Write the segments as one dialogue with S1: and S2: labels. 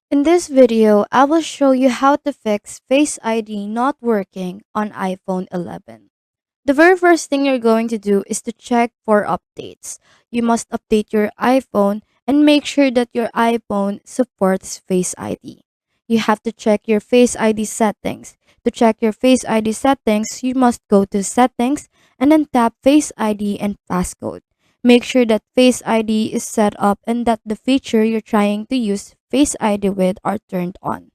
S1: In this video, I will show you how to fix Face ID not working on iPhone 11. The very first thing you're going to do is to check for updates. You must update your iPhone and make sure that your iPhone supports Face ID. You have to check your Face ID settings. To check your Face ID settings, you must go to Settings and then tap Face ID and Passcode. Make sure that Face ID is set up and that the feature you're trying to use Face ID with are turned on.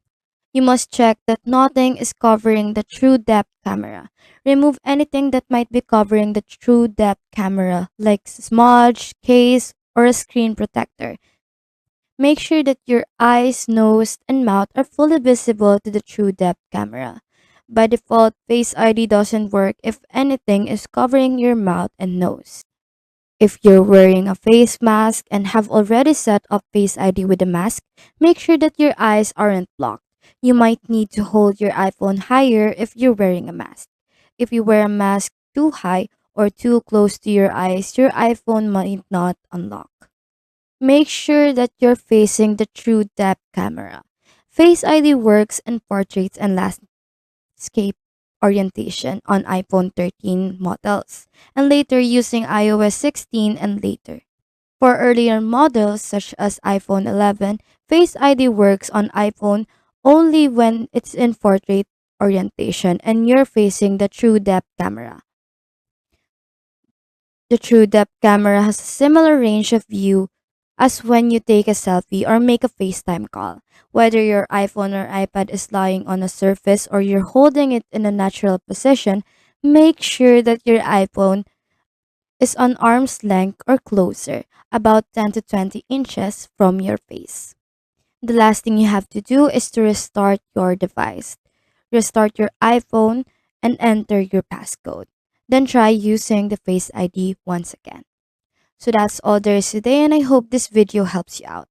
S1: You must check that nothing is covering the TrueDepth camera. Remove anything that might be covering the TrueDepth camera, like smudge, case, or a screen protector. Make sure that your eyes, nose, and mouth are fully visible to the TrueDepth camera. By default, Face ID doesn't work if anything is covering your mouth and nose. If you're wearing a face mask and have already set up Face ID with a mask, make sure that your eyes aren't blocked. You might need to hold your iPhone higher if you're wearing a mask. If you wear a mask too high or too close to your iPhone might not unlock. Make sure that you're facing the true depth camera. Face ID works in portraits and landscape orientation on iPhone 13 models, and later using iOS 16 and later. For earlier models such as iPhone 11, Face ID works on iPhone only when it's in portrait orientation and you're facing the true depth camera. The true depth camera has a similar range of view as when you take a selfie or make a FaceTime call. Whether your iPhone or iPad is lying on a surface or you're holding it in a natural position, make sure that your iPhone is on arm's length or closer, about 10 to 20 inches from your face. The last thing you have to do is to restart your device. Restart your iPhone and enter your passcode. Then try using the Face ID once again. So that's all there is today, and I hope this video helps you out.